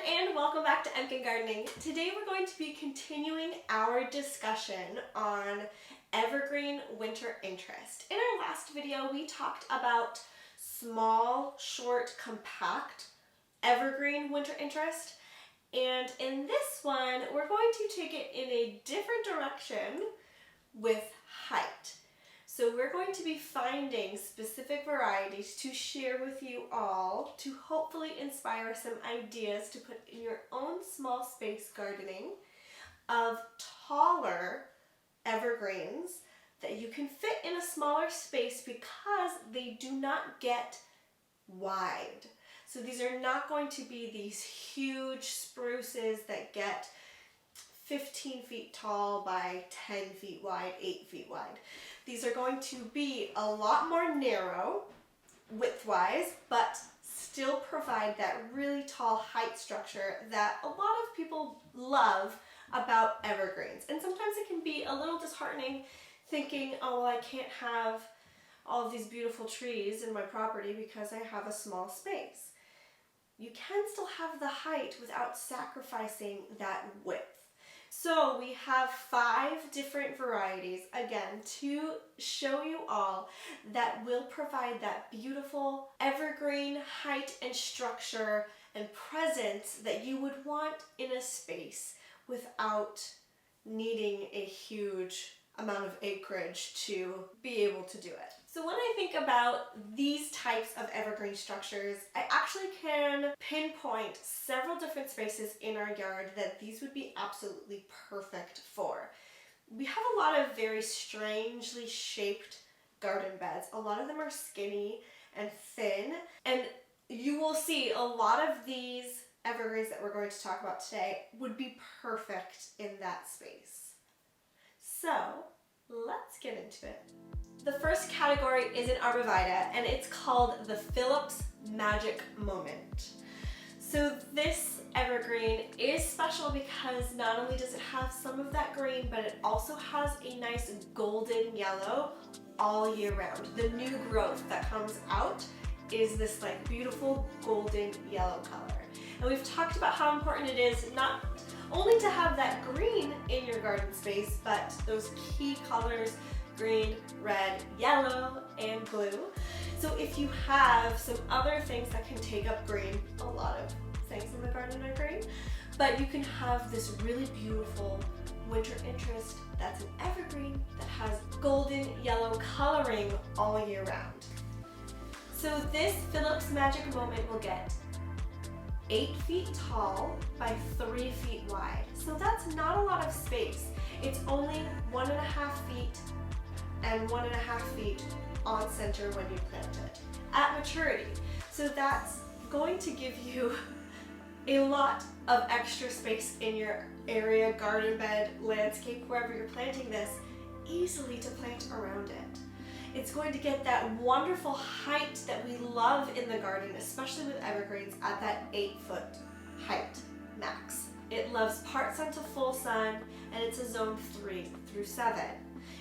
and welcome back to Emkin Gardening. Today we're going to be continuing our discussion on evergreen winter interest. In our last video we talked about small, short, compact evergreen winter interest, and in this one we're going to take it in a different direction with height. So we're going to be finding specific varieties to share with you all to hopefully inspire some ideas to put in your own small space gardening of taller evergreens that you can fit in a smaller space because they do not get wide. So these are not going to be these huge spruces that get 15 feet tall by 10 feet wide, 8 feet wide. These are going to be a lot more narrow width-wise, but still provide that really tall height structure that a lot of people love about evergreens. And sometimes it can be a little disheartening thinking, oh, well, I can't have all of these beautiful trees in my property because I have a small space. You can still have the height without sacrificing that width. So we have 5 different varieties, again, to show you all that will provide that beautiful evergreen height and structure and presence that you would want in a space without needing a huge amount of acreage to be able to do it. So when I think about these types of evergreen structures, I actually can pinpoint several different spaces in our yard that these would be absolutely perfect for. We have a lot of very strangely shaped garden beds. A lot of them are skinny and thin, and you will see a lot of these evergreens that we're going to talk about today would be perfect in that space. So let's get into it. The first category is an Arborvitae, and it's called the Phillips Magic Moment. So this evergreen is special because not only does it have some of that green, but it also has a nice golden yellow all year round. The new growth that comes out is this like beautiful golden yellow color. And we've talked about how important it is not only to have that green in your garden space, but those key colors, green, red, yellow, and blue. So if you have some other things that can take up green, a lot of things in the garden are green, but you can have this really beautiful winter interest that's an evergreen that has golden yellow coloring all year round. So this Phillips Magic Moment will get 8 feet tall by 3 feet wide. So that's not a lot of space. It's only 1.5 feet and 1.5 feet on center when you plant it at maturity. So that's going to give you a lot of extra space in your area, garden bed, landscape, wherever you're planting this, easily to plant around it. It's going to get that wonderful height that we love in the garden, especially with evergreens, at that 8-foot height max. It loves part sun to full sun, and it's a zone 3 through 7.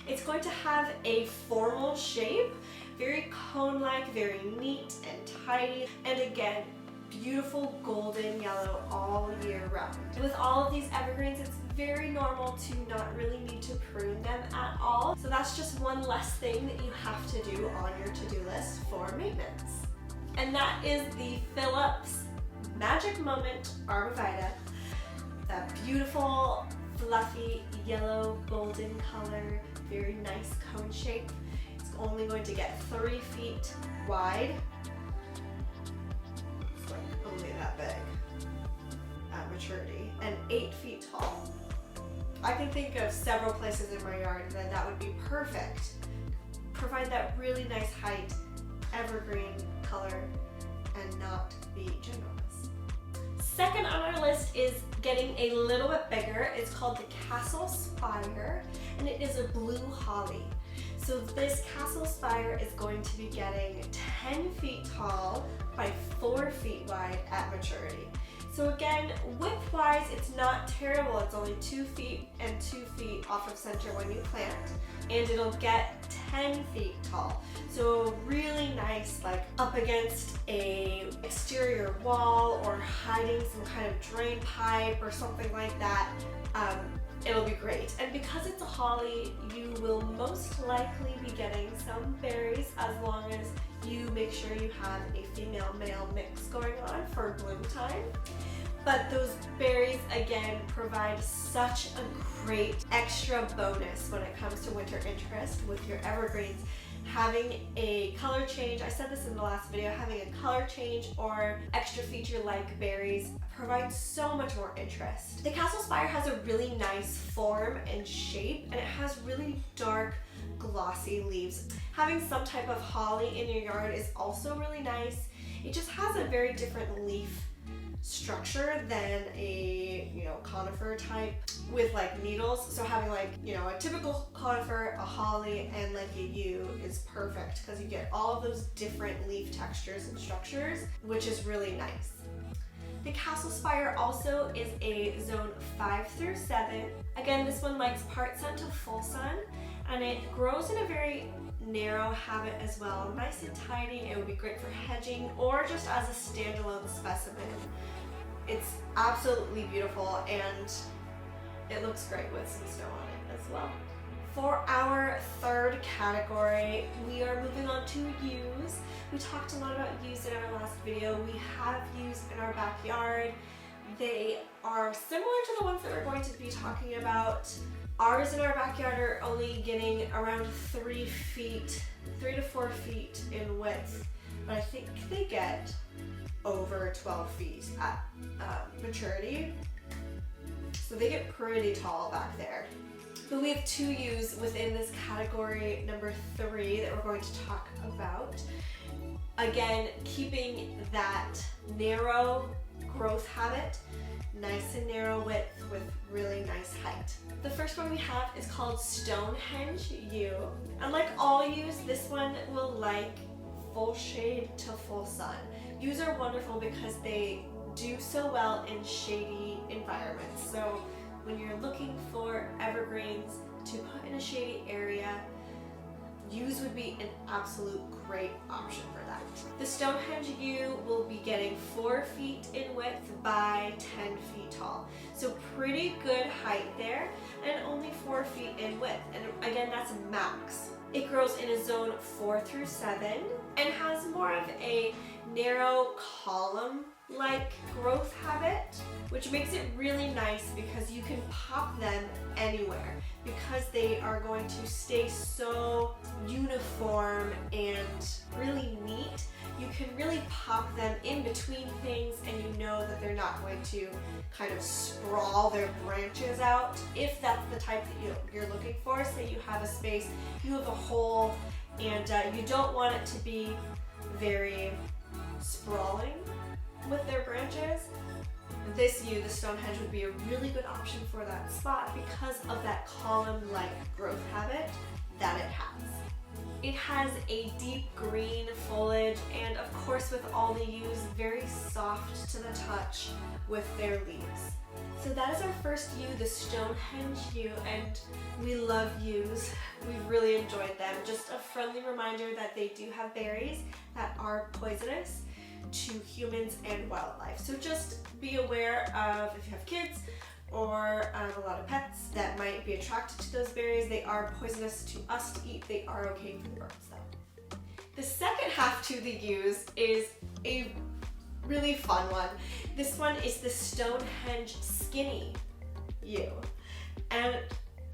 It's going to have a formal shape, very cone-like, very neat and tidy, and again, beautiful golden yellow all year round. With all of these evergreens, it's very normal to not really need to prune them at all. So that's just one less thing that you have to do on your to-do list for maintenance. And that is the Phillips Magic Moment Arborvitae. That beautiful, fluffy, yellow, golden color, very nice cone shape. It's only going to get 3 feet wide. It's like only that big at maturity, and 8 feet tall. I can think of several places in my yard that would be perfect. Provide that really nice height, evergreen color, and not be ginormous. Second on our list is getting a little bit bigger. It's called the Castle Spire, and it is a blue holly. So this Castle Spire is going to be getting 10 feet tall by 4 feet wide at maturity. So again, width-wise, it's not terrible. It's only 2 feet and 2 feet off of center when you plant, and it'll get 10 feet tall. So really nice, like up against a exterior wall or hiding some kind of drain pipe or something like that. It'll be great. And because it's a holly, you will most likely be getting some berries as long as you make sure you have a female-male mix going on for bloom time. But those berries, again, provide such a great extra bonus when it comes to winter interest with your evergreens. Having a color change, I said this in the last video, having a color change or extra feature like berries provides so much more interest. The castle spire has a really nice form and shape, and it has really dark, glossy leaves. Having some type of holly in your yard is also really nice. It just has a very different leaf structure than a, conifer type with like needles. So having like, a typical conifer, a holly, and like a yew is perfect because you get all of those different leaf textures and structures, which is really nice. The castle spire also is a zone 5 through 7. Again, this one likes part sun to full sun, and it grows in a very narrow habit as well. Nice and tidy. It would be great for hedging or just as a standalone specimen. It's absolutely beautiful, and it looks great with some snow on it as well. For our third category, we are moving on to yews. We talked a lot about yews in our last video. We have yews in our backyard. They are similar to the ones that we're going to be talking about. Ours in our backyard are only getting around 3 to 4 feet in width, but I think they get over 12 feet at maturity. So they get pretty tall back there. But we have 2 yews within this category number 3 that we're going to talk about. Again, keeping that narrow growth habit, nice and narrow width with really nice height. The first one we have is called Stonehenge Yew. And like all yews, this one will like full shade to full sun. Yews are wonderful because they do so well in shady environments. So when you're looking for evergreens to put in a shady area, yews would be an absolute great option for that. The Stonehenge yew will be getting 4 feet in width by 10 feet tall. So pretty good height there, and only 4 feet in width. And again, that's max. It grows in a zone 4 through 7 and has more of a narrow column-like growth habit, which makes it really nice because you can pop them anywhere because they are going to stay so uniform and really neat. You can really pop them in between things, and you know that they're not going to kind of sprawl their branches out. If that's the type that you're looking for, say you have a space, you have a hole, and you don't want it to be very sprawling with their branches, this yew, the Stonehenge, would be a really good option for that spot because of that column-like growth habit that it has. It has a deep green foliage, and of course with all the yews, very soft to the touch with their leaves. So that is our first yew, the Stonehenge yew, and we love yews. We've really enjoyed them. Just a friendly reminder that they do have berries that are poisonous to humans and wildlife. So just be aware of, if you have kids or a lot of pets that might be attracted to those berries. They are poisonous to us to eat. They are okay for the birds though. The second half to the yews is a really fun one. This one is the Stonehenge skinny yew, and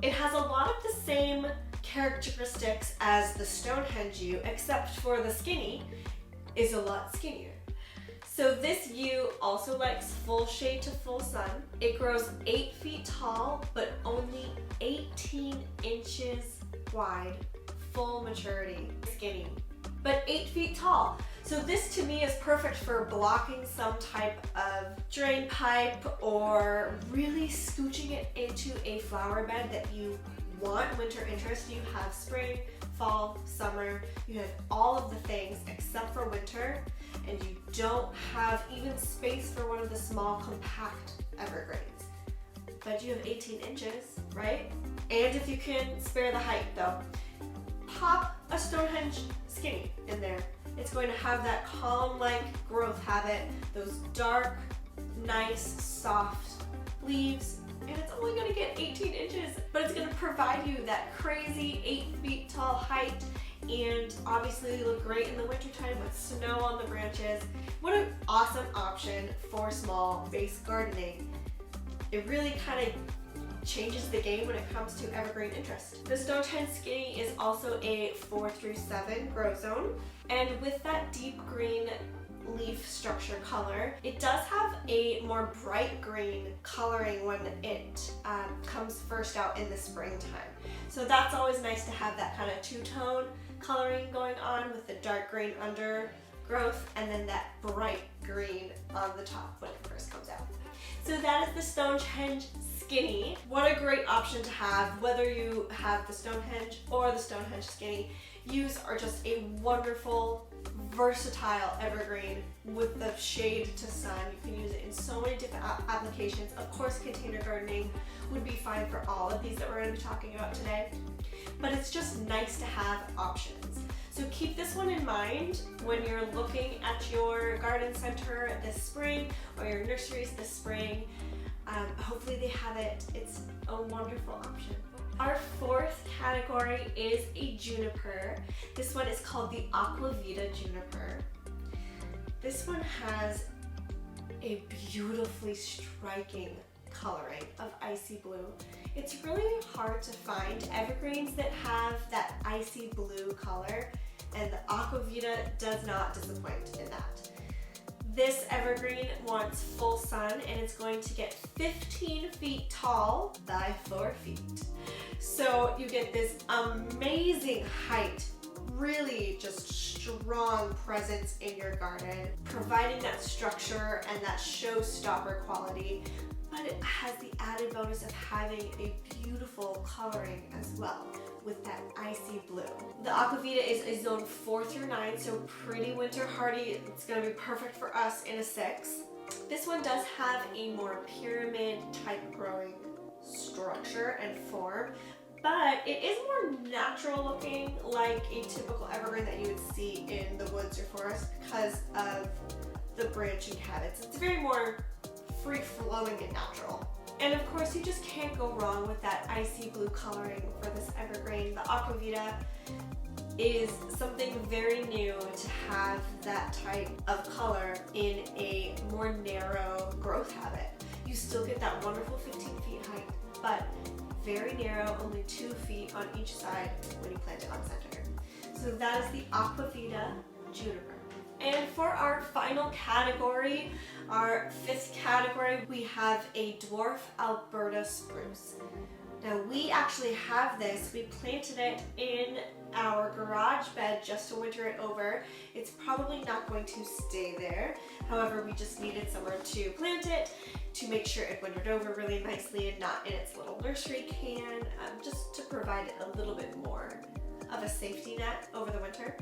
it has a lot of the same characteristics as the Stonehenge yew, except for the skinny is a lot skinnier. So this yew also likes full shade to full sun. It grows 8 feet tall, but only 18 inches wide, full maturity, skinny, but 8 feet tall. So this to me is perfect for blocking some type of drain pipe or really scooching it into a flower bed that you want winter interest. You have spring, fall, summer, you have all of the things except for winter. and you don't have even space for one of the small compact evergreens, but you have 18 inches, right? And if you can spare the height though, pop a Stonehenge skinny in there. It's going to have that column-like growth habit, those dark, nice, soft leaves, and it's only going to get 18 inches, but it's going to provide you that crazy 8 feet tall height, and obviously look great in the wintertime with snow on the branches. What an awesome option for small base gardening. It really kind of changes the game when it comes to evergreen interest. The Stonehenge Skinny is also a 4 through 7 grow zone, and with that deep green leaf structure color, it does have a more bright green coloring when it comes first out in the springtime. So that's always nice to have that kind of two-tone coloring going on with the dark green undergrowth and then that bright green on the top when it first comes out. So that is the Stonehenge Skinny. What a great option to have, whether you have the Stonehenge or the Stonehenge Skinny. Use are just a wonderful, versatile evergreen with the shade to sun. You can use it in so many different applications. Of course, container gardening would be fine for all of these that we're going to be talking about today, but it's just nice to have options. So keep this one in mind when you're looking at your garden center this spring or your nurseries this spring. Hopefully they have it. It's a wonderful option. Our fourth category is a juniper. This one is called the Arborvitae juniper. This one has a beautifully striking coloring of icy blue. It's really hard to find evergreens that have that icy blue color, and the Arborvitae does not disappoint in that. This evergreen wants full sun, and it's going to get 15 feet tall by 4 feet. So you get this amazing height, really just strong presence in your garden, providing that structure and that showstopper quality, but it has the added bonus of having a beautiful coloring as well with that icy blue. The Arborvitae is a zone 4 through 9, so pretty winter hardy. It's going to be perfect for us in a 6. This one does have a more pyramid type growing structure and form, but it is more natural looking, like a typical evergreen that you would see in the woods or forest because of the branching habits. It's very more free-flowing and natural. And of course, you just can't go wrong with that icy blue coloring for this evergreen. The Arborvitae is something very new to have that type of color in a more narrow growth habit. You still get that wonderful 15 feet height, but very narrow, only 2 feet on each side when you plant it on center. So that is the Arborvitae juniper. And for our final category, our 5th category, we have a dwarf Alberta spruce. Now we actually have this, we planted it in our garage bed just to winter it over. It's probably not going to stay there. However, we just needed somewhere to plant it to make sure it wintered over really nicely and not in its little nursery can, just to provide it a little bit more of a safety net over the winter.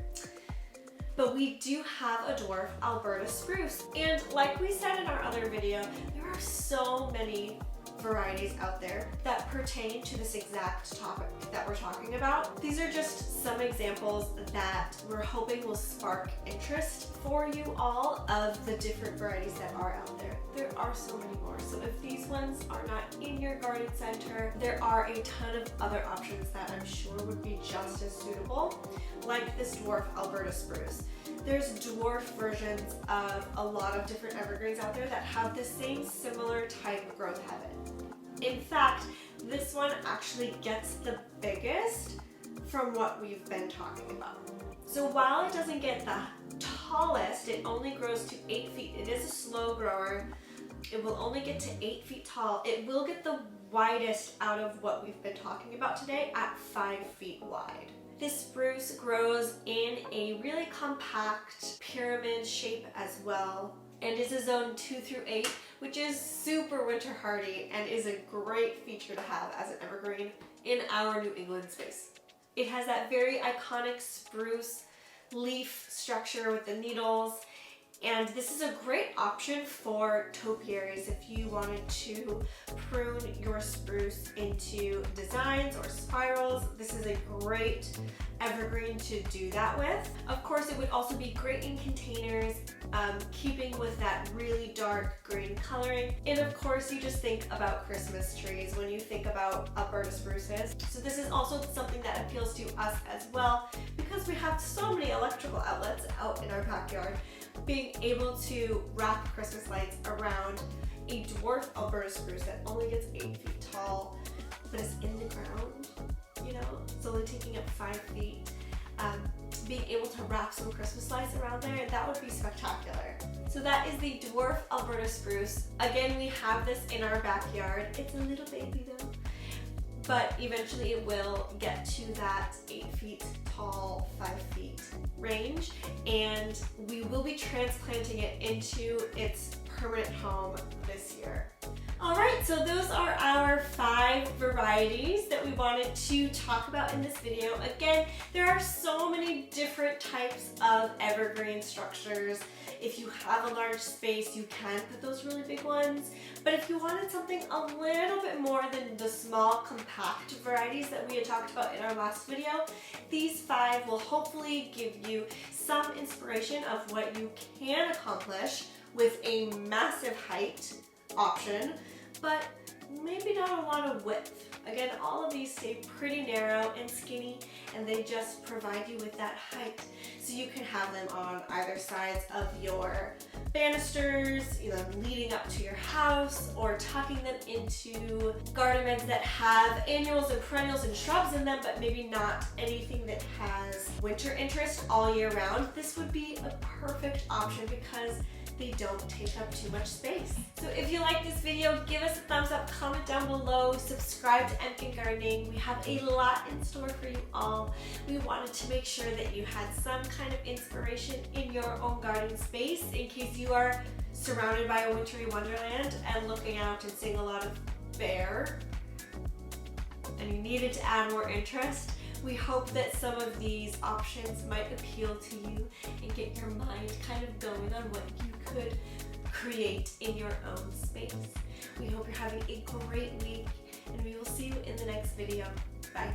But we do have a dwarf Alberta spruce. And like we said in our other video, there are so many varieties out there that pertain to this exact topic that we're talking about. These are just some examples that we're hoping will spark interest for you all of the different varieties that are out there. There are so many more. So if these ones are not in your garden center, there are a ton of other options that I'm sure would be just as suitable, like this dwarf Alberta spruce. There's dwarf versions of a lot of different evergreens out there that have the same similar type of growth habit. In fact, this one actually gets the biggest from what we've been talking about. So while it doesn't get the tallest, it only grows to 8 feet. It is a slow grower. It will only get to 8 feet tall. It will get the widest out of what we've been talking about today at 5 feet wide. This spruce grows in a really compact pyramid shape as well, and is a zone 2 through 8, which is super winter hardy and is a great feature to have as an evergreen in our New England space. It has that very iconic spruce leaf structure with the needles. And this is a great option for topiaries if you wanted to prune your spruce into designs or spirals. This is a great evergreen to do that with. Of course, it would also be great in containers, keeping with that really dark green coloring. And of course, you just think about Christmas trees when you think about Alberta spruces. So this is also something that appeals to us as well, because we have so many electrical outlets out in our backyard. Being able to wrap Christmas lights around a dwarf Alberta spruce that only gets 8 feet tall, but is in the ground, you know, it's only taking up 5 feet. Being able to wrap some Christmas lights around there, that would be spectacular. So that is the dwarf Alberta spruce. Again, we have this in our backyard. It's a little baby though, but eventually it will get to that 8 feet tall, 5 feet range, and we will be transplanting it into its permanent home this year. Alright, so those are our 5 varieties that we wanted to talk about in this video. Again, there are so many different types of evergreen structures. If you have a large space, you can put those really big ones. But if you wanted something a little bit more than the small, compact varieties that we had talked about in our last video, these 5 will hopefully give you some inspiration of what you can accomplish with a massive height option, but maybe not a lot of width. Again, all of these stay pretty narrow and skinny, and they just provide you with that height. So you can have them on either sides of your banisters, you know, leading up to your house, or tucking them into garden beds that have annuals and perennials and shrubs in them, but maybe not anything that has winter interest all year round. This would be a perfect option because they don't take up too much space. So if you like this video, give us a thumbs up, comment down below, subscribe to Evergreen Gardening. We have a lot in store for you all. We wanted to make sure that you had some kind of inspiration in your own garden space in case you are surrounded by a wintry wonderland and looking out and seeing a lot of bare and you needed to add more interest. We hope that some of these options might appeal to you and get your mind kind of going on what you could create in your own space. We hope you're having a great week, and we will see you in the next video. Bye.